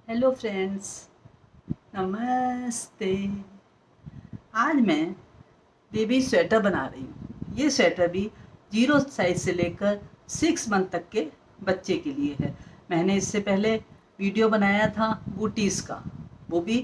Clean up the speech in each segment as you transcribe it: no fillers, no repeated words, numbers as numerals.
Hello friends, नमस्ते। आज मैं बेबी स्वेटर बना रही हूँ। ये स्वेटर भी 0 साइज से लेकर 6 मंथ तक के बच्चे के लिए है। मैंने इससे पहले वीडियो बनाया था बूटीज़ का, वो भी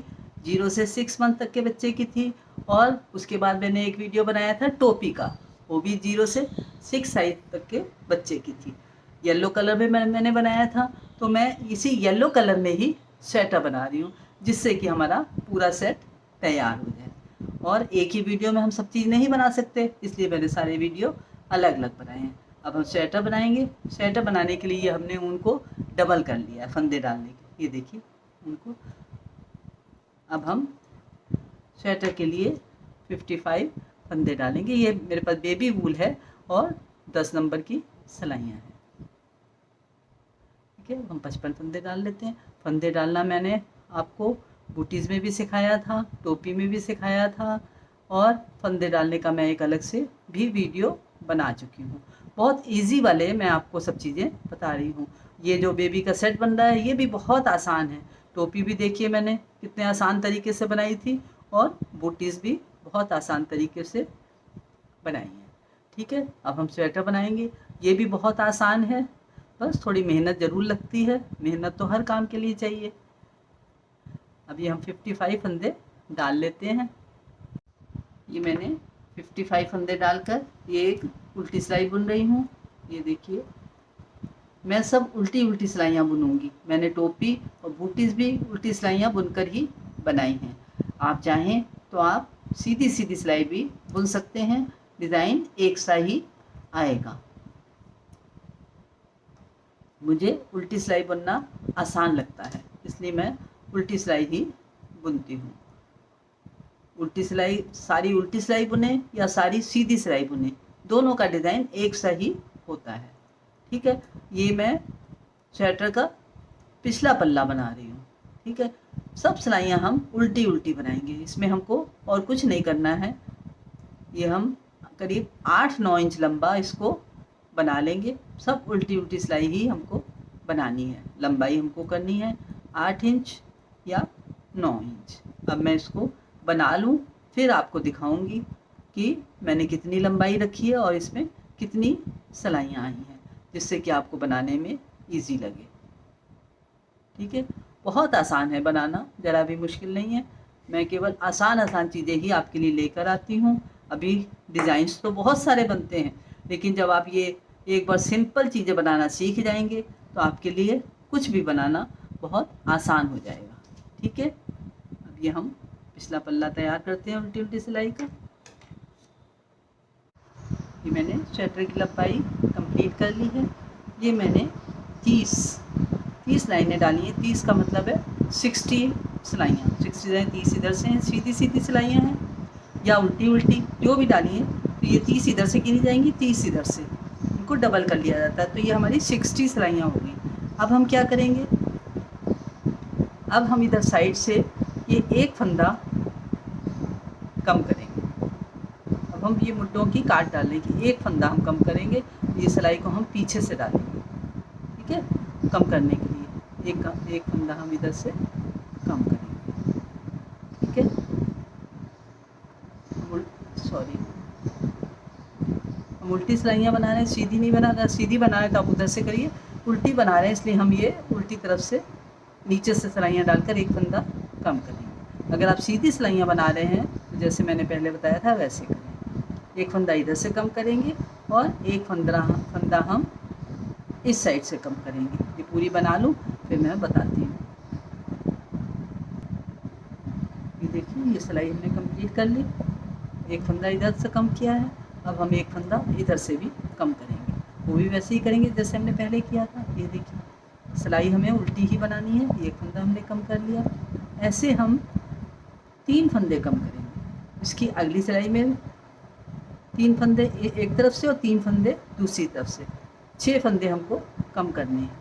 0 से 6 मंथ तक के बच्चे की थी। और उसके बाद मैंने एक वीडियो बनाया था टोपी का, वो भी 0 से 6 साइज तक के बच्चे की थी। येलो कलर में मैंने बनाया था, तो मैं इसी येलो कलर में ही स्वेटर बना रही हूँ, जिससे कि हमारा पूरा सेट तैयार हो जाए। और एक ही वीडियो में हम सब चीज़ नहीं बना सकते, इसलिए मैंने सारे वीडियो अलग अलग बनाए हैं। अब हम स्वेटर बनाएंगे। स्वेटर बनाने के लिए हमने ऊन को डबल कर लिया है फंदे डालने के। ये देखिए उनको। अब हम स्वेटर के लिए 55 फंदे डालेंगे। ये मेरे पास बेबी वूल है और 10 नंबर की सिलाइयाँ हैं। ठीक है, हम 55 फंदे डाल लेते हैं। फंदे डालना मैंने आपको बूटीज़ में भी सिखाया था, टोपी में भी सिखाया था, और फंदे डालने का मैं एक अलग से भी वीडियो बना चुकी हूँ। बहुत इजी वाले मैं आपको सब चीज़ें बता रही हूँ। ये जो बेबी का सेट बन रहा है, ये भी बहुत आसान है। टोपी भी देखिए मैंने कितने आसान तरीके से बनाई थी, और बूटीज़ भी बहुत आसान तरीके से बनाई है। ठीक है, अब हम स्वेटर बनाएंगे। ये भी बहुत आसान है, बस थोड़ी मेहनत ज़रूर लगती है। मेहनत तो हर काम के लिए चाहिए। अभी हम 55 फंदे डाल लेते हैं। ये मैंने 55 फंदे डालकर ये एक उल्टी सिलाई बुन रही हूँ। ये देखिए, मैं सब उल्टी उल्टी सिलाइयाँ बुनूंगी। मैंने टोपी और बूटीज़ भी उल्टी सिलाइयाँ बुनकर ही बनाई हैं। आप चाहें तो आप सीधी सीधी सिलाई भी बुन सकते हैं, डिज़ाइन एक सा ही आएगा। मुझे उल्टी सिलाई बुनना आसान लगता है, इसलिए मैं उल्टी सिलाई ही बुनती हूँ। उल्टी सिलाई, सारी उल्टी सिलाई बुने या सारी सीधी सिलाई बुने, दोनों का डिज़ाइन एक सा ही होता है। ठीक है, ये मैं स्वेटर का पिछला पल्ला बना रही हूँ। ठीक है, सब सिलाइयाँ हम उल्टी उल्टी बनाएंगे। इसमें हमको और कुछ नहीं करना है। ये हम करीब 8-9 इंच लंबा इसको बना लेंगे। सब उल्टी उल्टी सिलाई ही हमको बनानी है। लंबाई हमको करनी है 8 इंच या 9 इंच। अब मैं इसको बना लूँ, फिर आपको दिखाऊंगी कि मैंने कितनी लंबाई रखी है और इसमें कितनी सिलाइयाँ आई हैं, जिससे कि आपको बनाने में ईजी लगे। ठीक है, बहुत आसान है बनाना, ज़रा भी मुश्किल नहीं है। मैं केवल आसान आसान चीज़ें ही आपके लिए लेकर आती हूँ। अभी डिज़ाइंस तो बहुत सारे बनते हैं, लेकिन जब आप ये एक बार सिंपल चीज़ें बनाना सीख जाएंगे, तो आपके लिए कुछ भी बनाना बहुत आसान हो जाएगा। ठीक है, अब ये हम पिछला पल्ला तैयार करते हैं उल्टी उल्टी सिलाई का। ये मैंने स्वेटर की लंबाई कंप्लीट कर ली है। ये मैंने 30 लाइनें डाली हैं। 30 का मतलब है 60 सिलाइयाँ। 60 सिलाइयाँ, 30 इधर से हैं, सीधी सीधी सिलाइयाँ हैं या उल्टी उल्टी जो भी डाली हैं। तो ये 30 इधर से गिनी जाएंगी, 30 इधर से, इनको डबल कर लिया जाता है। तो ये हमारी 60 सिलाइयाँ हो गई। अब हम क्या करेंगे, अब हम इधर साइड से ये एक फंदा कम करेंगे। अब हम ये मुड्ढों की काट डालने की एक फंदा हम कम करेंगे। ये सिलाई को हम पीछे से डालेंगे। ठीक है, कम करने के लिए एक फंदा हम इधर से कम करेंगे। ठीक है, सॉरी, हम उल्टी सिलाइयाँ बना रहे हैं, सीधी नहीं बना रहे। सीधी बना रहे तो आप उधर से करिए, उल्टी बना रहे हैं इसलिए हम ये उल्टी तरफ से नीचे से सिलाइयाँ डालकर एक फंदा कम करेंगे। अगर आप सीधी सिलाइयाँ बना रहे हैं तो जैसे मैंने पहले बताया था वैसे करें। एक फंदा इधर से कम करेंगे और एक फंदा हम इस साइड से कम करेंगे। ये पूरी बना लूँ फिर मैं बताती हूँ। ये देखिए, ये सिलाई हमने कंप्लीट कर ली। एक फंदा इधर से कम किया है। अब हम एक फंदा इधर से भी कम करेंगे, वो भी वैसे ही करेंगे जैसे हमने पहले किया था। ये देखिए, सिलाई हमें उल्टी ही बनानी है। एक फंदा हमने कम कर लिया। ऐसे हम 3 फंदे कम करेंगे। इसकी अगली सिलाई में 3 फंदे एक तरफ से और 3 फंदे दूसरी तरफ से, 6 फंदे हमको कम करने हैं।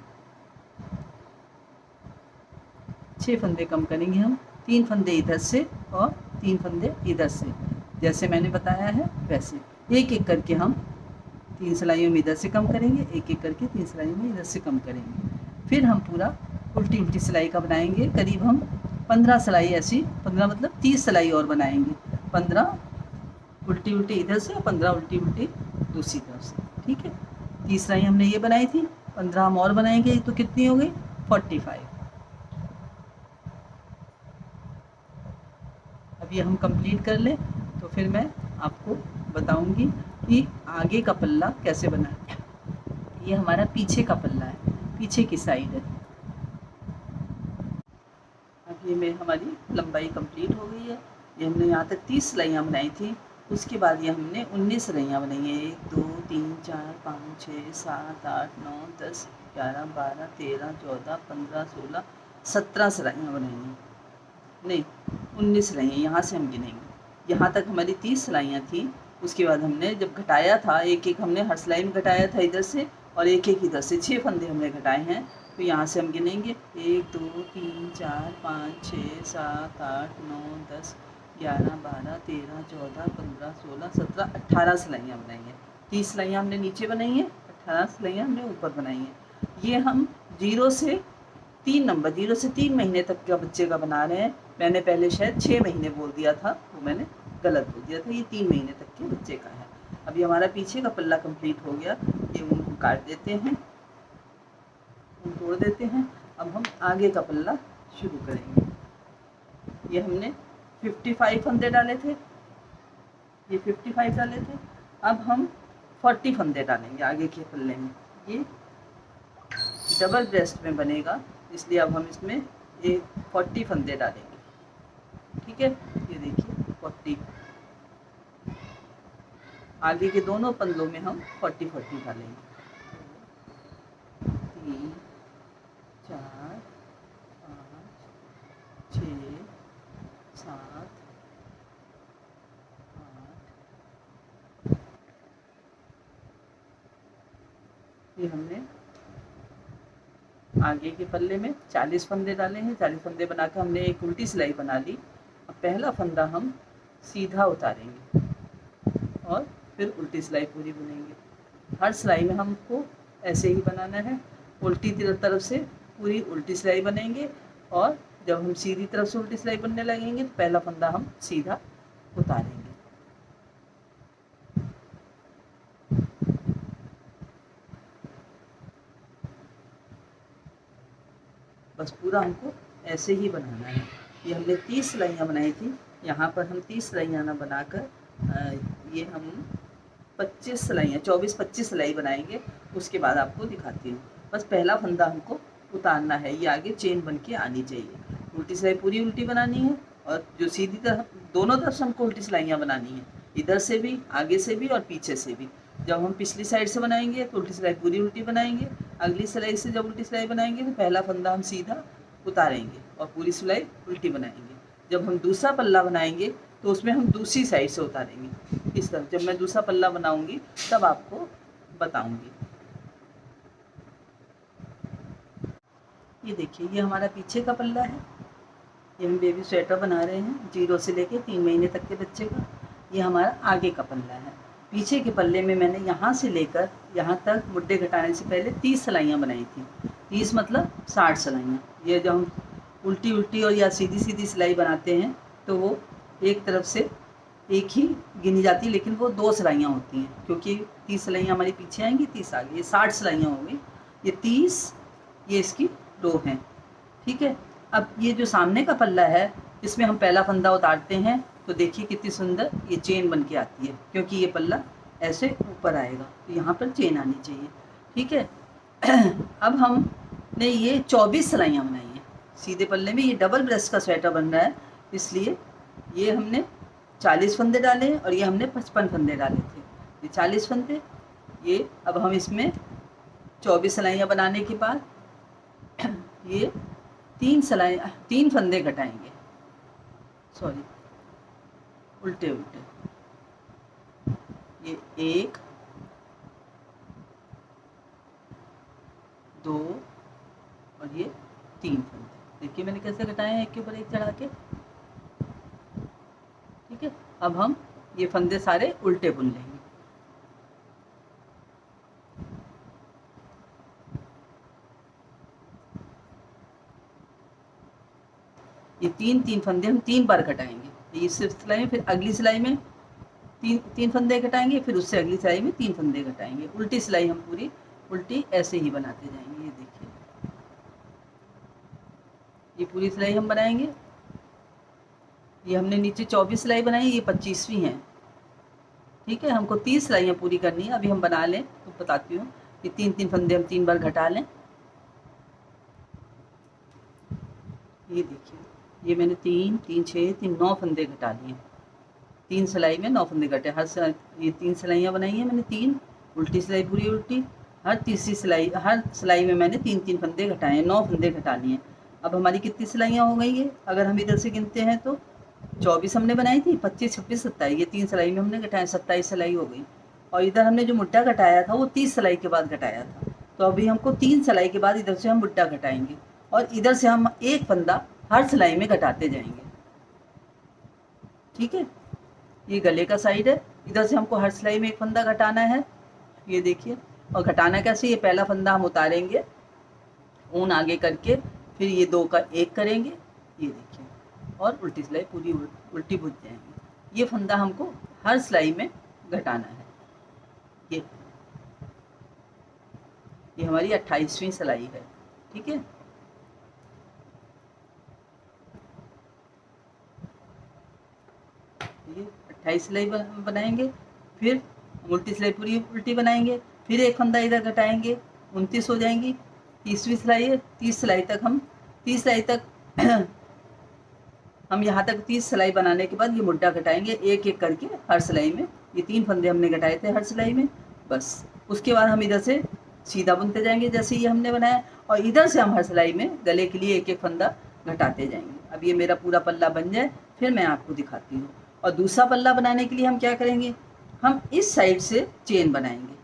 6 फंदे कम करेंगे हम। 3 फंदे इधर से और 3 फंदे इधर से, जैसे मैंने बताया है वैसे एक एक करके हम 3 सिलाइयों में इधर से कम करेंगे, एक एक करके 3 सिलाइयों में इधर से कम करेंगे। फिर हम पूरा उल्टी उल्टी सिलाई का बनाएंगे। करीब हम 15 सिलाई ऐसी, 15 मतलब 30 सिलाई और बनाएंगे। 15 उल्टी उल्टी इधर से और 15 उल्टी उल्टी दूसरी तरफ से, ठीक है। 30 सिलाई हमने ये बनाई थी, 15 हम और बनाएंगे तो कितनी हो गई 45। अब ये हम कंप्लीट कर लें तो फिर मैं आपको बताऊंगी कि आगे का पल्ला कैसे बनाएं। ये हमारा पीछे का पल्ला है, पीछे की साइड है। अब ये में हमारी लंबाई कंप्लीट हो गई है। ये हमने यहाँ तक 30 सिलाइयाँ बनाई थी। उसके बाद ये हमने 19 सिलाइयाँ बनाई हैं। 1 2 3 4 5 6 7 8 9 10 11 12 13 14 15 16 17 सिलाइयाँ बनाई हैं। नहीं, 19 सिलाइयाँ, यहाँ से हम गिनेंगे। यहाँ तक हमारी 30 सिलाइयाँ थी। उसके बाद हमने जब घटाया था, एक एक हमने हर सिलाई में घटाया था इधर से, और एक एक इधर से 6 फंदे हमने घटाए हैं। तो यहाँ से हम गिनेंगे 1 2 3 4 5 6 7 8 9 10 11 12 13 14 15 16 17 18 सिलाइयाँ बनाई हैं। 30 सिलाइयाँ हमने नीचे बनाई हैं, 18 सिलाइयाँ हमने ऊपर बनाई हैं। ये हम 0 से 3 नंबर, 0 से 3 महीने तक का बच्चे का बना रहे हैं। मैंने पहले शायद 6 महीने बोल दिया था, वो मैंने गलत बोल दिया था। ये 3 महीने तक के बच्चे का है। अभी हमारा पीछे का पल्ला कंप्लीट हो गया। ये ऊन को काट देते हैं, ऊन तोड़ देते हैं। अब हम आगे का पल्ला शुरू करेंगे। ये हमने 55 फंदे डाले थे, ये 55 डाले थे। अब हम 40 फंदे डालेंगे आगे के पल्ले में। ये डबल ब्रेस्ट में बनेगा, इसलिए अब हम इसमें ये 40 फंदे डालेंगे, ठीक है। ये देखिए 40, आगे के दोनों पल्लों में हम 40 डालेंगे। 3 4 5 6 7 8। ये हमने आगे के पल्ले में 40 फंदे डाले हैं। 40 फंदे बनाकर हमने एक उल्टी सिलाई बना ली। अब पहला फंदा हम सीधा उतारेंगे और फिर उल्टी सिलाई पूरी बुनेंगे। हर सिलाई में हमको ऐसे ही बनाना है। उल्टी तरफ से पूरी उल्टी सिलाई बनेंगे, और जब हम सीधी तरफ से उल्टी सिलाई बनने लगेंगे तो पहला फंदा हम सीधा उतारेंगे। बस पूरा हमको ऐसे ही बनाना है। ये हमने 30 सिलाइयाँ बनाई थी, यहाँ पर हम 30 सिलाइयाँ ना बनाकर ये हम 25 सिलाइयाँ, 24-25 सिलाई बनाएंगे। उसके बाद आपको दिखाती हूँ। बस पहला फंदा हमको उतारना है, ये आगे चेन बन के आनी चाहिए। उल्टी सिलाई पूरी उल्टी बनानी है, और जो सीधी तरफ, दोनों तरफ से हमको उल्टी सिलाइयाँ बनानी है, इधर से भी, आगे से भी और पीछे से भी। जब हम पिछली साइड से बनाएंगे तो उल्टी सिलाई पूरी उल्टी बनाएंगे। अगली सिलाई से जब उल्टी सिलाई बनाएंगे तो पहला फंदा हम सीधा उतारेंगे और पूरी सिलाई उल्टी बनाएंगे। जब हम दूसरा पल्ला बनाएंगे तो उसमें हम दूसरी साइड से उतारेंगे इस तरफ। जब मैं दूसरा पल्ला बनाऊंगी तब आपको बताऊंगी। ये देखिए, ये हमारा पीछे का पल्ला है। ये हम बेबी स्वेटर बना रहे हैं 0 से लेके 3 महीने तक के बच्चे का। ये हमारा आगे का पल्ला है। पीछे के पल्ले में मैंने यहाँ से लेकर यहाँ तक मुड्ढे घटाने से पहले 30 सिलाइयाँ बनाई थी। 30 मतलब 60 सिलाइयाँ। ये जब हम उल्टी उल्टी और या सीधी सीधी सिलाई बनाते हैं तो वो एक तरफ से एक ही गिनी जाती है, लेकिन वो 2 सिलाइयाँ होती हैं, क्योंकि 30 सिलाइयाँ हमारी पीछे आएंगी, 30 आगे। ये 60 सिलाइयाँ हो गई। ये 30, ये इसकी रो हैं, ठीक है। अब ये जो सामने का पल्ला है, इसमें हम पहला फंदा उतारते हैं तो देखिए कितनी सुंदर ये चेन बन के आती है, क्योंकि ये पल्ला ऐसे ऊपर आएगा तो यहाँ पर चेन आनी चाहिए, ठीक है। अब हमने ये 24 सिलाइयाँ बनाई हैं सीधे पल्ले में। ये डबल ब्रेस्ट का स्वेटर बन रहा है, इसलिए ये हमने 40 फंदे डाले और ये हमने 55 फंदे डाले थे। ये 40 फंदे। ये अब हम इसमें 24 सिलाइयाँ बनाने के बाद ये 3 फंदे घटाएंगे, सॉरी उल्टे उल्टे। ये 1 2 और ये 3 फंदे। देखिए मैंने कैसे घटाए हैं, एक के ऊपर एक चढ़ा के, ठीक है। अब हम ये फंदे सारे उल्टे बुन लेंगे। ये 3 फंदे हम 3 बार घटाएंगे। इस सिलाई में फिर अगली सिलाई में 3 फंदे घटाएंगे, फिर उससे अगली सिलाई में 3 फंदे घटाएंगे। उल्टी सिलाई हम पूरी उल्टी ऐसे ही बनाते जाएंगे। ये देखिए, ये पूरी सिलाई हम बनाएंगे। ये हमने नीचे 24 सिलाई बनाई, ये 25वीं है। ठीक है, हमको 30 सिलाइयाँ पूरी करनी है। अभी हम बना लें तो बताती हूँ कि 3 फंदे हम 3 बार घटा लें। ये देखिए, ये मैंने 3 3 6 3 9 फंदे घटा लिए। 3 सिलाई में 9 फंदे घटे। ये 3 सिलाइयाँ बनाई हैं मैंने, 3 उल्टी सिलाई पूरी उल्टी। हर सिलाई में मैंने 3 फंदे घटाए हैं, 9 फंदे घटा लिए। अब हमारी कितनी सिलाइयाँ हो गई है? अगर हम इधर से गिनते हैं तो 24 हमने बनाई थी, 25 26 27, ये 3 सिलाई में हमने घटाया, 27 सिलाई हो गई। और इधर हमने जो मुड्ढा घटाया था वो 30 सिलाई के बाद घटाया था। तो अभी हमको 3 सिलाई के बाद इधर से हम मुड्ढा घटाएंगे और इधर से हम एक फंदा हर सिलाई में घटाते जाएंगे। ठीक है, ये गले का साइड है। इधर से हमको हर सिलाई में एक फंदा घटाना है। ये देखिए, और घटाना कैसे? ये पहला फंदा हम उतारेंगे, ऊन आगे करके, फिर ये 2 का 1 करेंगे। ये देखिए, और उल्टी सिलाई पूरी उल्टी बुझ जाएंगे। ये फंदा हमको हर सिलाई में घटाना है। ये हमारी 28वीं सिलाई है। ठीक है, ये 28 सिलाई बनाएंगे, फिर उल्टी सिलाई पूरी उल्टी बनाएंगे, फिर एक फंदा इधर घटाएंगे, 29 हो जाएंगी। 30वीं सिलाई है। 30 सिलाई तक हम यहाँ तक 30 सिलाई बनाने के बाद ये मुड्ढा घटाएंगे एक एक करके हर सिलाई में। ये 3 फंदे हमने घटाए थे हर सिलाई में, बस। उसके बाद हम इधर से सीधा बुनते जाएंगे जैसे ये हमने बनाया, और इधर से हम हर सिलाई में गले के लिए एक एक फंदा घटाते जाएंगे। अब ये मेरा पूरा पल्ला बन जाए फिर मैं आपको दिखाती हूँ। और दूसरा पल्ला बनाने के लिए हम क्या करेंगे? हम इस साइड से चेन बनाएंगे।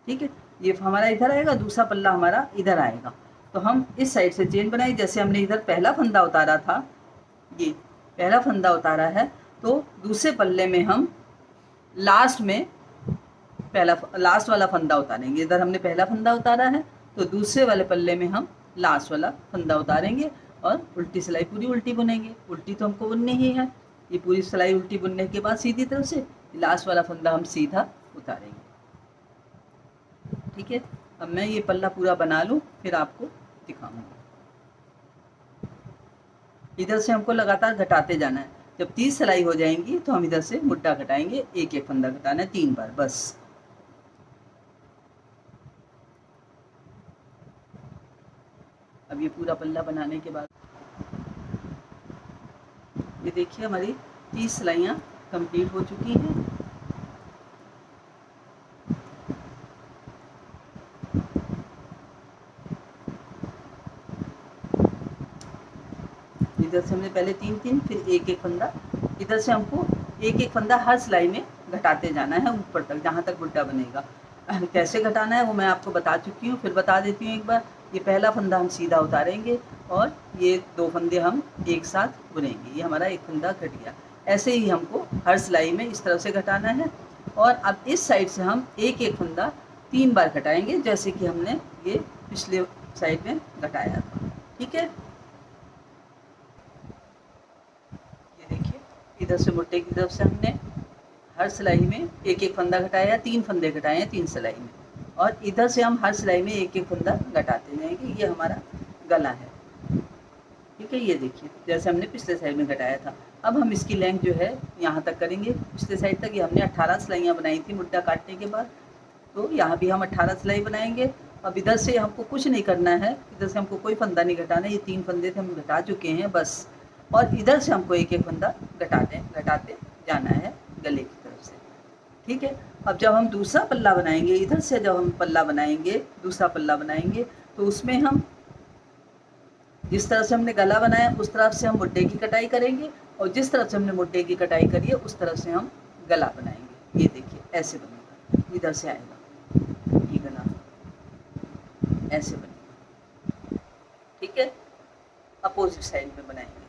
ठीक है, ये हमारा इधर आएगा, दूसरा पल्ला हमारा इधर आएगा। तो हम इस साइड से चेन बनाई, जैसे हमने इधर पहला फंदा उतारा था, ये पहला फंदा उतारा है, तो दूसरे पल्ले में हम लास्ट वाला फंदा उतारेंगे। इधर हमने पहला फंदा उतारा है, तो दूसरे वाले पल्ले में हम लास्ट वाला फंदा उतारेंगे और उल्टी सिलाई पूरी उल्टी बुनेंगे। उल्टी तो हमको बुननी ही है। ये पूरी सिलाई उल्टी बुनने के बाद सीधी तरफ से लास्ट वाला फंदा हम सीधा उतारेंगे। ठीक है, अब मैं ये पल्ला पूरा बना लूँ फिर आपको दिखाऊंगा। इधर से हमको लगातार घटाते जाना है। जब 30 सिलाई हो जाएंगी तो हम इधर से मुड्ढा घटाएंगे, एक एक फंदा घटाना है 3 बार, बस। अब ये पूरा पल्ला बनाने के बाद ये देखिए हमारी 30 सिलाइयाँ कंप्लीट हो चुकी हैं। इधर से हमने पहले 3 फिर एक एक फंदा, इधर से हमको एक एक फंदा हर सिलाई में घटाते जाना है ऊपर तक, जहाँ तक मुड्ढा बनेगा। कैसे घटाना है वो मैं आपको बता चुकी हूँ, फिर बता देती हूँ एक बार। ये पहला फंदा हम सीधा उतारेंगे और ये 2 फंदे हम एक साथ बुनेंगे। ये हमारा एक फंदा घट गया। ऐसे ही हमको हर सिलाई में इस तरफ से घटाना है। और अब इस साइड से हम एक एक फंदा 3 बार घटाएंगे, जैसे कि हमने ये पिछले साइड में घटाया था। ठीक है, ये देखिए, इधर से मुड्ढे की तरफ से हमने हर सिलाई में एक एक फंदा घटाया, 3 फंदे घटाए हैं 3 सिलाई में, और इधर से हम हर सिलाई में एक एक फंदा घटाते जाएंगे। ये हमारा गला है। ठीक है, ये देखिए जैसे हमने पिछले साइड में घटाया था। अब हम इसकी लेंथ जो है यहाँ तक करेंगे, पिछले साइड तक। ये हमने 18 सिलाइयाँ बनाई थी मुड्ढा काटने के बाद, तो यहाँ भी हम 18 सिलाई बनाएंगे। अब इधर से हमको कुछ नहीं करना है, इधर से हमको कोई फंदा नहीं घटाना है। ये 3 फंदे थे हम घटा चुके हैं, बस। और इधर से हमको एक एक फंदा घटाते जाना है गले की तरफ से। ठीक है, अब जब हम दूसरा पल्ला बनाएंगे, इधर से जब हम पल्ला बनाएंगे, दूसरा पल्ला बनाएंगे, तो उसमें हम जिस तरफ से हमने गला बनाया उस तरफ से हम मुड्ढे की कटाई करेंगे, और जिस तरफ से हमने मुड्ढे की कटाई करी है उस तरफ से हम गला बनाएंगे। ये देखिए ऐसे बनेगा, इधर से आएगा ये गला, ऐसे बनेगा। ठीक है, अपोजिट साइड में बनाएंगे।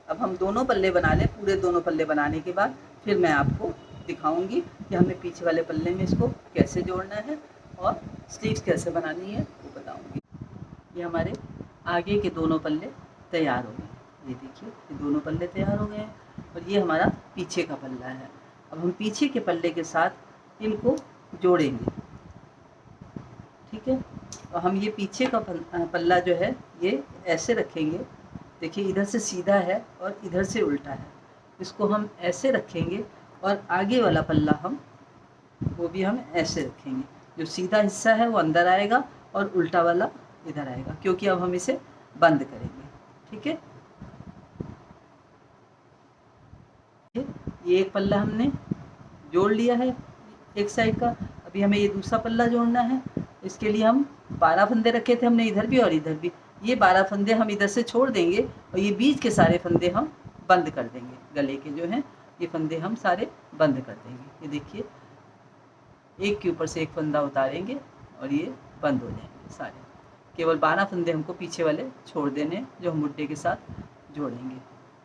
अब हम दोनों पल्ले बना लें। पूरे दोनों पल्ले बनाने के बाद फिर मैं आपको दिखाऊंगी कि हमने पीछे वाले पल्ले में इसको कैसे जोड़ना है और स्लीव्स कैसे बनानी है वो बताऊंगी। ये हमारे आगे के दोनों पल्ले तैयार हो गए। ये देखिए ये दोनों पल्ले तैयार हो गए हैं और ये हमारा पीछे का पल्ला है। अब हम पीछे के पल्ले के साथ इनको जोड़ेंगे, ठीक है। और हम ये पीछे का पल्ला जो है ये ऐसे रखेंगे, देखिए इधर से सीधा है और इधर से उल्टा है, इसको हम ऐसे रखेंगे और आगे वाला पल्ला वो भी हम ऐसे रखेंगे। जो सीधा हिस्सा है वो अंदर आएगा और उल्टा वाला इधर आएगा, क्योंकि अब हम इसे बंद करेंगे, ठीक है। ये एक पल्ला हमने जोड़ लिया है एक साइड का। अभी हमें ये दूसरा पल्ला जोड़ना है। इसके लिए हम 12 फंदे रखे थे हमने, इधर भी और इधर भी। ये 12 फंदे हम इधर से छोड़ देंगे और ये बीच के सारे फंदे हम बंद कर देंगे। गले के जो हैं ये फंदे हम सारे बंद कर देंगे। ये देखिए एक के ऊपर से एक फंदा उतारेंगे और ये बंद हो जाएंगे सारे। केवल 12 फंदे हमको पीछे वाले छोड़ देने जो हम मुड्डे के साथ जोड़ेंगे,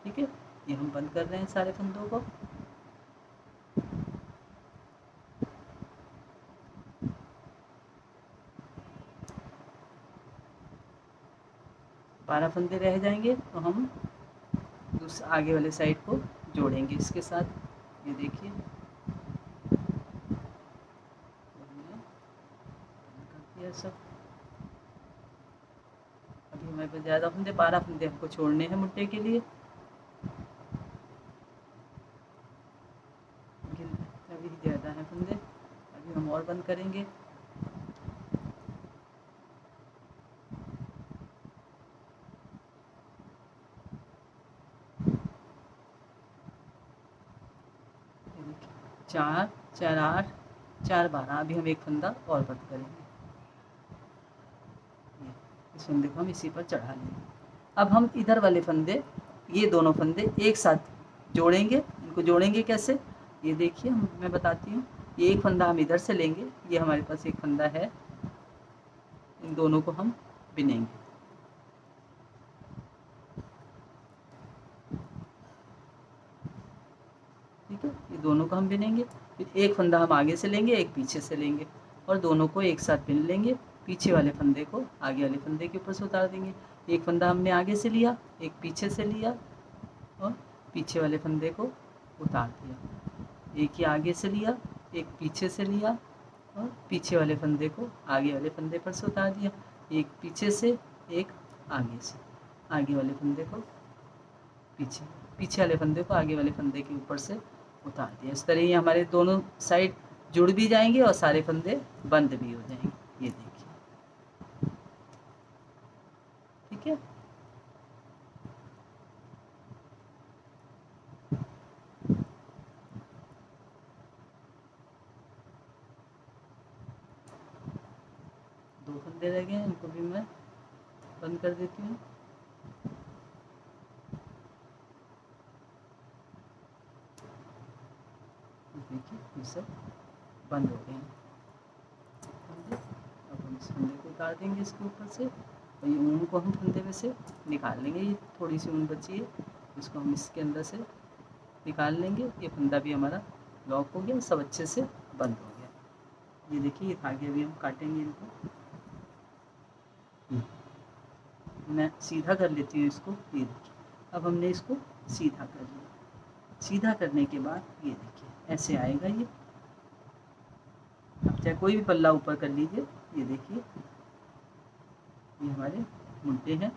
ठीक है। ये हम बंद कर रहे हैं सारे फंदों को। बारह फंदे रह जाएंगे तो हम दूसरे आगे वाले साइड को जोड़ेंगे इसके साथ। ये देखिए ये सब। अभी हमारे पास ज़्यादा फंदे 12 फंदे हमको छोड़ने हैं मुड्डे के लिए। अभी ज़्यादा हैं फंदे, अभी हम और बंद करेंगे। चार, 4, 8, 4, 12। अभी हम एक फंदा और बंद करेंगे। इस फंदे को हम इसी पर चढ़ा लेंगे। अब हम इधर वाले फंदे, ये दोनों फंदे एक साथ जोड़ेंगे। इनको जोड़ेंगे कैसे, ये देखिए मैं बताती हूँ। ये एक फंदा हम इधर से लेंगे, ये हमारे पास एक फंदा है, इन दोनों को हम बिनेंगे। ठीक है, ये दोनों को हम बिनेंगे। फिर एक फंदा हम आगे से लेंगे, एक पीछे से लेंगे और दोनों को एक साथ बिन लेंगे। पीछे वाले फंदे को आगे वाले फंदे के ऊपर से उतार देंगे। एक फंदा हमने आगे से लिया, एक पीछे से लिया और पीछे वाले फंदे को उतार दिया। एक ही आगे से लिया, एक पीछे से लिया और पीछे वाले फंदे को आगे वाले फंदे पर से उतार दिया। एक पीछे से, एक आगे से। आगे वाले फंदे को पीछे, पीछे वाले फंदे को आगे वाले फंदे के ऊपर से उतार दिया। इस तरह ये हमारे दोनों साइड जुड़ भी जाएंगे और सारे फंदे बंद भी हो जाएंगे। ये देखिए, ठीक है। दो फंदे रह गए, इनको भी मैं बंद कर देती हूँ। देखिए ये सब बंद हो गए हैं फंदे। अब हम इस फंदे को उतार देंगे इसके ऊपर से और ये ऊन को हम फंदे में से निकाल लेंगे। ये थोड़ी सी ऊन बची है, इसको हम इसके अंदर से निकाल लेंगे। ये फंदा भी हमारा लॉक हो गया, सब अच्छे से बंद हो गया। ये देखिए ये धागे भी हम काटेंगे इनको। मैं सीधा कर लेती हूँ इसको। ये देखिए अब हमने इसको सीधा कर लिया। सीधा करने के बाद ये देखिए ऐसे आएगा ये। अब चाहे कोई भी पल्ला ऊपर कर लीजिए। ये देखिए ये हमारे मुड्डे हैं,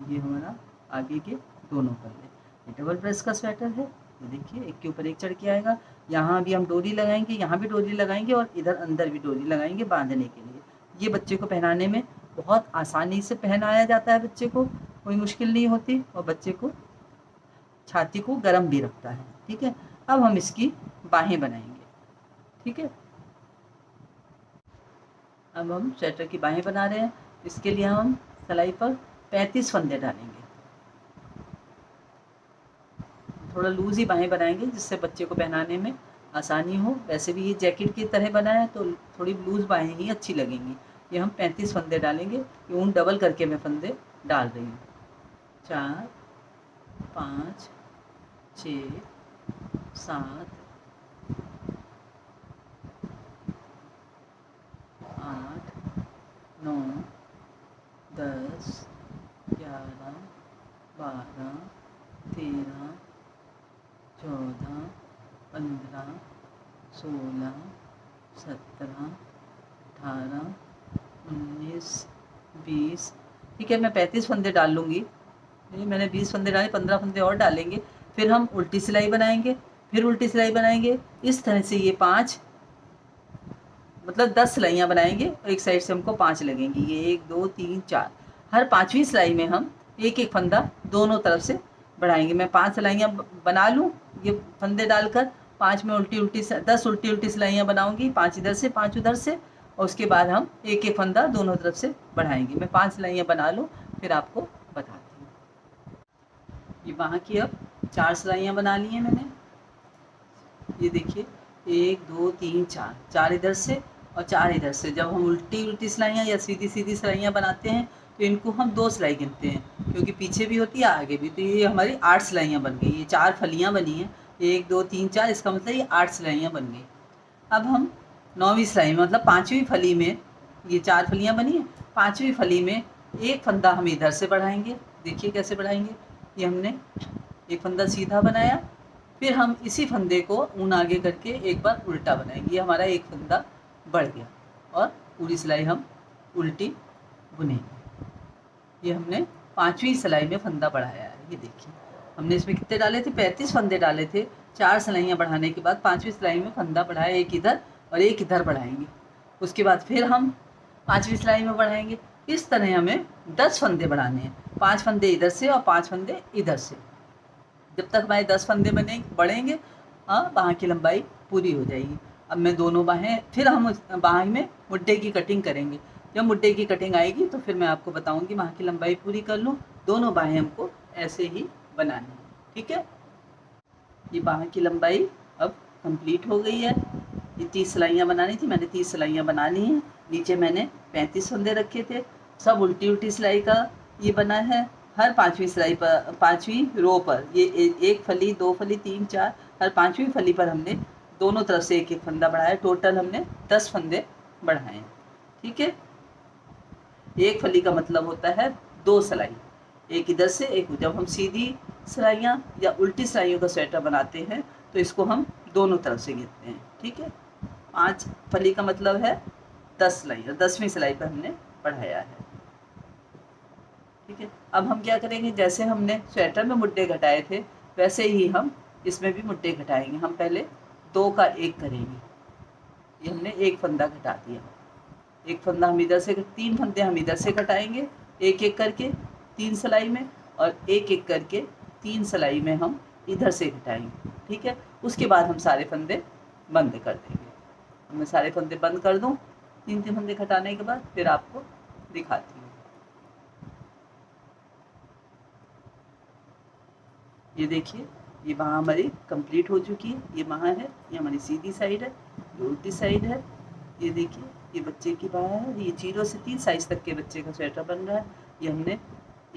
ये हमारा आगे के दोनों पल्ले। ये डबल ब्रेस्ट का स्वेटर है। ये देखिए एक के ऊपर एक चढ़ के आएगा। यहाँ भी हम डोरी लगाएंगे, यहाँ भी डोरी लगाएंगे और इधर अंदर भी डोरी लगाएंगे बांधने के लिए। ये बच्चे को पहनाने में बहुत आसानी से पहनाया जाता है। बच्चे को कोई मुश्किल नहीं होती और बच्चे को छाती को गर्म भी रखता है। ठीक है, अब हम इसकी बाहें बनाएंगे। ठीक है, अब हम स्वेटर की बाहें बना रहे हैं। इसके लिए हम सिलाई पर 35 फंदे डालेंगे। थोड़ा लूज ही बाहें बनाएंगे जिससे बच्चे को पहनाने में आसानी हो। वैसे भी ये जैकेट की तरह बना है तो थोड़ी लूज बाहें ही अच्छी लगेंगी। ये हम 35 फंदे डालेंगे। ये ऊन डबल करके मैं फंदे डाल रही हूँ। 4, 5, 6, 7, 8, 9, 10, 11, 12, 13, 14, 15, 16, 17, 18, 19, 20। ठीक है, मैं 35 फंदे डाल लूँगी। मैंने 20 फंदे डाले, 15 फंदे और डालेंगे। फिर हम उल्टी सिलाई बनाएंगे, फिर उल्टी सिलाई बनाएंगे। इस तरह से ये 5 मतलब 10 सिलाइयाँ बनाएंगे। एक साइड से हमको 5 लगेंगी। ये 1, 2, 3, 4। हर 5वीं सिलाई में हम एक एक फंदा दोनों तरफ से बढ़ाएंगे। मैं 5 सिलाइयाँ बना लूँ ये फंदे डालकर, 5 में 10 उल्टी सिलाइयाँ बनाऊंगी, 5 इधर से 5 उधर से, और उसके बाद हम एक एक फंदा दोनों तरफ से बढ़ाएंगे। मैं 5 सिलाइयाँ बना लूँ फिर आपको बताती हूँ। ये वहाँ की अब 4 सिलाइयाँ बना ली हैं मैंने। ये देखिए 1, 2, 3, 4, 4 इधर से और 4 इधर से। जब हम उल्टी सिलाइयाँ या सीधी सिलाइयाँ बनाते हैं तो इनको हम 2 सिलाई गिनते हैं, क्योंकि पीछे भी होती है आगे भी। तो ये हमारी 8 सिलाइयाँ बन गई। ये 4 फलियाँ बनी हैं, 1, 2, 3, 4, इसका मतलब ये 8 सिलाइयाँ बन गई। अब हम 9वीं सिलाई में मतलब 5वीं फली में, ये 4 फलियाँ बनी हैं, 5वीं फली में एक फंदा हम इधर से बढ़ाएंगे। देखिए कैसे बढ़ाएंगे। ये हमने एक फंदा सीधा बनाया, फिर हम इसी फंदे को ऊन आगे करके एक बार उल्टा बनाएंगे। ये हमारा एक फंदा बढ़ गया और पूरी सिलाई हम उल्टी बुनेंगे। ये हमने 5वीं सिलाई में फंदा बढ़ाया है। ये देखिए हमने इसमें कितने डाले थे, 35 फंदे डाले थे। 4 सिलाइयाँ बढ़ाने के बाद 5वीं सिलाई में फंदा बढ़ाया, एक इधर और एक इधर बढ़ाएंगे। उसके बाद फिर हम 5वीं सिलाई में बढ़ाएंगे। इस तरह हमें 10 फंदे बढ़ाने हैं, 5 फंदे इधर से और 5 फंदे इधर से। जब तक हमारे 10 फंदे बढ़ेंगे बाह की लंबाई पूरी हो जाएगी। अब मैं दोनों बाहें, फिर हम बाह में मुड्ढे की कटिंग करेंगे। जब मुड्ढे की कटिंग आएगी तो फिर मैं आपको बताऊंगी बाह की लंबाई पूरी कर लूँ। दोनों बाहें हमको ऐसे ही बनानी है। ठीक है, ये बाह की लंबाई अब कंप्लीट हो गई है। ये 30 सिलाइयाँ बनानी थी, मैंने 30 सिलाइयाँ बना ली हैं। नीचे मैंने 35 फंदे रखे थे। सब उल्टी सिलाई का ये बना है। हर 5वीं सिलाई पर, 5वीं रो पर, ये 1 फली, 2 फली, 3, 4, हर 5वीं फली पर हमने दोनों तरफ से एक एक फंदा बढ़ाया। टोटल हमने 10 फंदे बढ़ाए। ठीक है, एक फली का मतलब होता है 2 सिलाई, एक इधर से एक। जब हम सीधी सिलाइयाँ या उल्टी सिलाइयों का स्वेटर बनाते हैं तो इसको हम दोनों तरफ से गिनते हैं। ठीक है, 5 फली का मतलब है 10 सिलाई, और 10वीं सिलाई पर हमने बढ़ाया है। ठीक है, अब हम क्या करेंगे, जैसे हमने स्वेटर में मुड्ढे घटाए थे वैसे ही हम इसमें भी मुड्ढे घटाएंगे। हम पहले 2 का 1 करेंगे। ये हमने एक फंदा घटा दिया। एक फंदा हम इधर से, 3 फंदे हम इधर से घटाएंगे एक एक करके 3 सिलाई में, और एक एक करके 3 सिलाई में हम इधर से घटाएंगे। ठीक है, उसके बाद हम सारे फंदे बंद कर देंगे। मैं सारे फंदे बंद कर दूं 3 फंदे घटाने के बाद, फिर आपको दिखाती हूँ। ये देखिए, ये बाह हमारी कंप्लीट हो चुकी है। ये बाह है, ये हमारी सीधी साइड है, ये उल्टी साइड है। ये देखिए, ये बच्चे की बाह है। ये 0 से 3 साइज तक के बच्चे का स्वेटर बन रहा है। ये हमने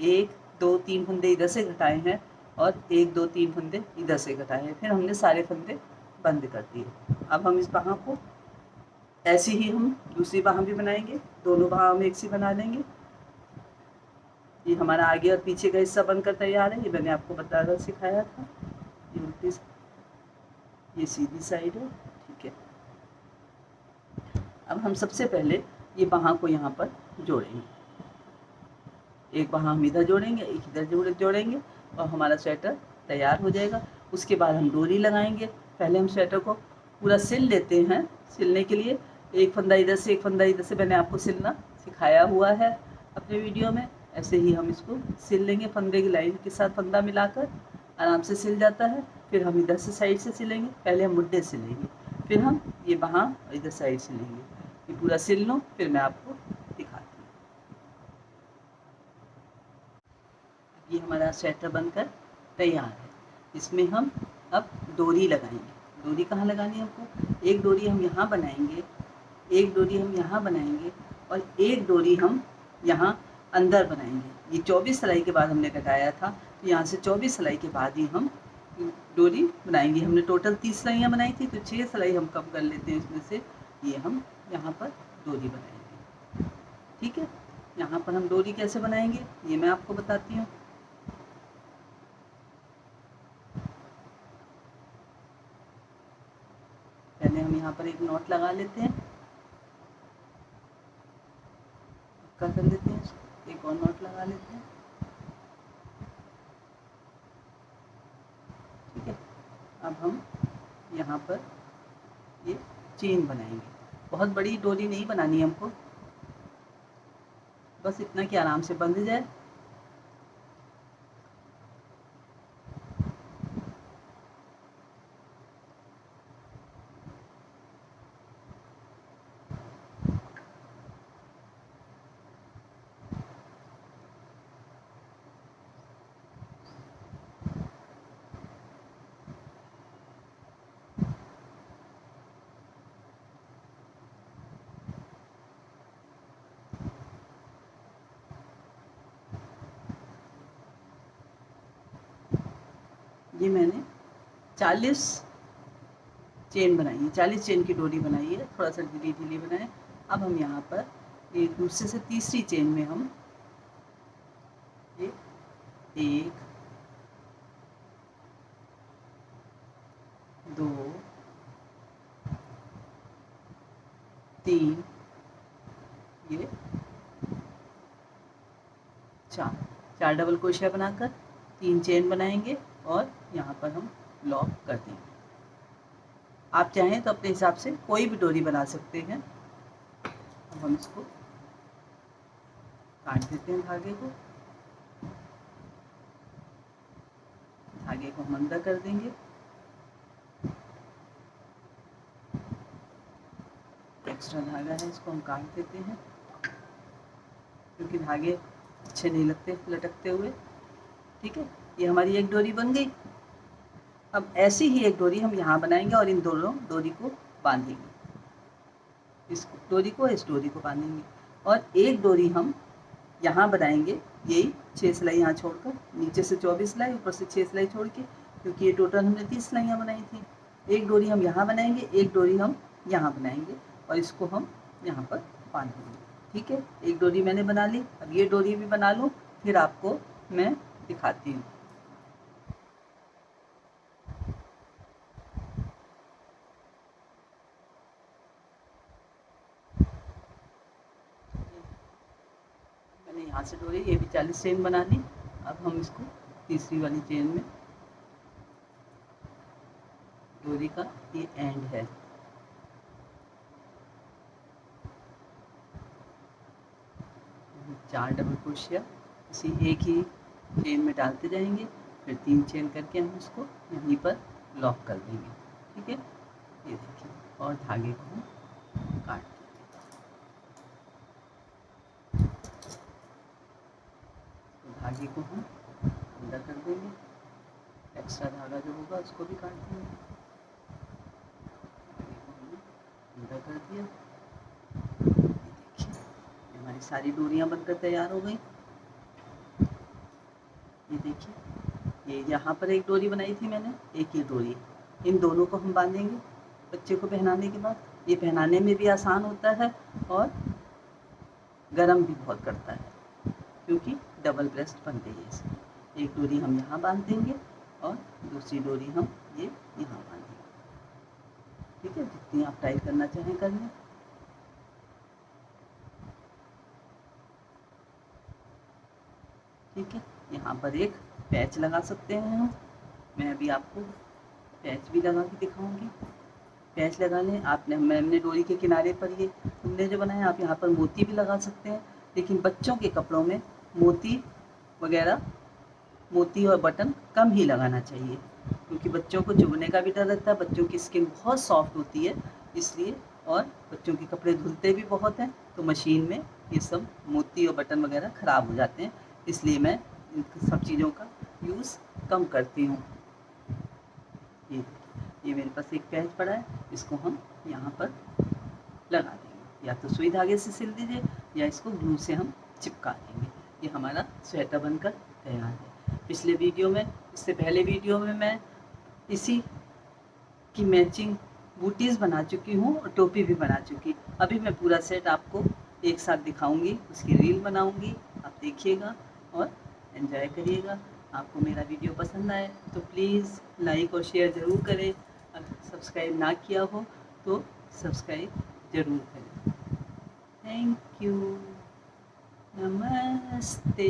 1, 2, 3 फंदे इधर से घटाए हैं और 1, 2, 3 फंदे इधर से घटाए हैं। फिर हमने सारे फंदे बंद कर दिए। अब हम इस बाह को ऐसे ही हम दूसरी बाह भी बनाएंगे। दोनों बाह हम एक सी बना लेंगे। ये हमारा आगे और पीछे का हिस्सा बनकर तैयार है। ये मैंने आपको बताया सिखाया था। ये उल्टी, ये सीधी साइड है। ठीक है, अब हम सबसे पहले ये बाह को यहाँ पर जोड़ेंगे। एक बाह हम इधर जोड़ेंगे, एक इधर जोड़ेंगे और हमारा स्वेटर तैयार हो जाएगा। उसके बाद हम डोरी लगाएंगे। पहले हम स्वेटर को पूरा सिल लेते हैं। सिलने के लिए एक फंदा इधर से, एक फंदा इधर से मैंने आपको सिलना सिखाया हुआ है अपने वीडियो में। ऐसे ही हम इसको सिल लेंगे। फंदे की लाइन के साथ फंदा मिलाकर आराम से सिल जाता है। फिर हम इधर से साइड से सिलेंगे। पहले हम मुड्ढे सिलेंगे, फिर हम ये बाह इधर साइड सिलेंगे। ये पूरा सिल लो, फिर मैं आपको दिखाती हूँ। ये हमारा स्वेटर बनकर तैयार है। इसमें हम अब डोरी लगाएंगे। डोरी कहाँ लगानी है हमको? एक डोरी हम यहाँ बनाएंगे, एक डोरी हम यहाँ बनाएंगे और एक डोरी हम यहाँ अंदर बनाएंगे। ये 24 सिलाई के बाद हमने कटाया था, तो यहाँ से 24 सिलाई के बाद ही हम डोरी बनाएंगे। हमने टोटल 30 सिलाइयाँ बनाई थी, तो 6 सिलाई हम कम कर लेते हैं इसमें से। ये हम यहाँ पर डोरी बनाएंगे। ठीक है, यहाँ पर हम डोरी कैसे बनाएंगे ये मैं आपको बताती हूँ। पहले हम यहाँ पर एक नॉट लगा लेते हैं, पक्का कर लेते हैं, एक और नॉट लगा लेते हैं। ठीक है, अब हम यहाँ पर ये चेन बनाएंगे। बहुत बड़ी डोरी नहीं बनानी हमको, बस इतना कि आराम से बंध जाए। ये मैंने 40 चेन बनाई है, 40 चेन की डोरी बनाई है, थोड़ा सा ढीली ढीली बनाए। अब हम यहाँ पर एक दूसरे से तीसरी चेन में हम ये 1 2 3 ये 4 डबल क्रोशिया बनाकर 3 चेन बनाएंगे और यहाँ पर हम लॉक कर देंगे। आप चाहें तो अपने हिसाब से कोई भी डोरी बना सकते हैं। अब हम इसको काट देते हैं, धागे को हम अंदर कर देंगे। एक्स्ट्रा धागा है इसको हम काट देते हैं, क्योंकि धागे अच्छे नहीं लगते लटकते हुए। ठीक है, ये हमारी एक डोरी बन गई। अब ऐसी ही एक डोरी हम यहाँ बनाएंगे और इन दोनों डोरी को बांधेंगे, इस डोरी को इस डोरी को बांधेंगे और एक डोरी हम यहाँ बनाएंगे। यही 6 सिलाई यहाँ छोड़कर, नीचे से 24 सिलाई, ऊपर से 6 सिलाई छोड़ के, क्योंकि ये टोटल हमने 30 सिलाइयाँ बनाई थी। एक डोरी हम यहाँ बनाएंगे, एक डोरी हम यहाँ बनाएंगे और इसको हम यहाँ पर बांधेंगे। ठीक है, एक डोरी मैंने बना ली। अब ये डोरी भी बना लूँ, फिर आपको मैं दिखाती हूँ। मैंने यहाँ से डोरी, ये भी 40 चेन बना ली। अब हम इसको तीसरी वाली चेन में, डोरी का ये एंड है, चार डबल क्रोशिया इसी एक ही चेन में डालते जाएंगे, फिर 3 चेन करके हम इसको यहीं पर लॉक कर देंगे। ठीक है, ये देखिए, और धागे को हम काट देंगे। तो धागे को हम अंदर कर देंगे, एक्स्ट्रा धागा जो होगा उसको भी काट देंगे। धागे को हमने अंदर कर दिया। हमारी सारी डोरियां बनकर तैयार हो गई। ये देखिए, ये यहाँ पर एक डोरी बनाई थी मैंने, एक ये डोरी, इन दोनों को हम बांधेंगे बच्चे को पहनाने के बाद। ये पहनाने में भी आसान होता है और गरम भी बहुत करता है, क्योंकि डबल ब्रेस्ट बनते हैं इसमें। एक डोरी हम यहाँ बांध देंगे और दूसरी डोरी हम ये यहाँ बांधेंगे। ठीक है, जितनी आप टाइट करना चाहें कर लें। ठीक है, यहाँ पर एक पैच लगा सकते हैं हम। मैं अभी आपको पैच भी लगा के दिखाऊंगी। पैच लगा लें आपने, मैंने डोरी के किनारे पर ये हमने जो बनाया, आप यहाँ पर मोती भी लगा सकते हैं, लेकिन बच्चों के कपड़ों में मोती वगैरह, मोती और बटन कम ही लगाना चाहिए, क्योंकि बच्चों को चुभने का भी डर रहता है। बच्चों की स्किन बहुत सॉफ्ट होती है इसलिए, और बच्चों के कपड़े धुलते भी बहुत हैं, तो मशीन में ये सब मोती और बटन वगैरह ख़राब हो जाते हैं, इसलिए मैं इन सब चीज़ों का यूज़ कम करती हूँ। ये मेरे पास एक पैच पड़ा है, इसको हम यहाँ पर लगा देंगे, या तो सुई धागे से सिल दीजिए या इसको ग्लू से हम चिपका देंगे। ये हमारा स्वेटर बनकर तैयार है। पिछले वीडियो में, इससे पहले वीडियो में मैं इसी की मैचिंग बूटीज़ बना चुकी हूँ और टोपी भी बना चुकी। अभी मैं पूरा सेट आपको एक साथ दिखाऊंगी, उसकी रील बनाऊंगी, आप देखिएगा और एंजॉय करिएगा। आपको मेरा वीडियो पसंद आए तो प्लीज़ लाइक और शेयर ज़रूर करें। अगर सब्सक्राइब ना किया हो तो सब्सक्राइब ज़रूर करें। Thank you. नमस्ते।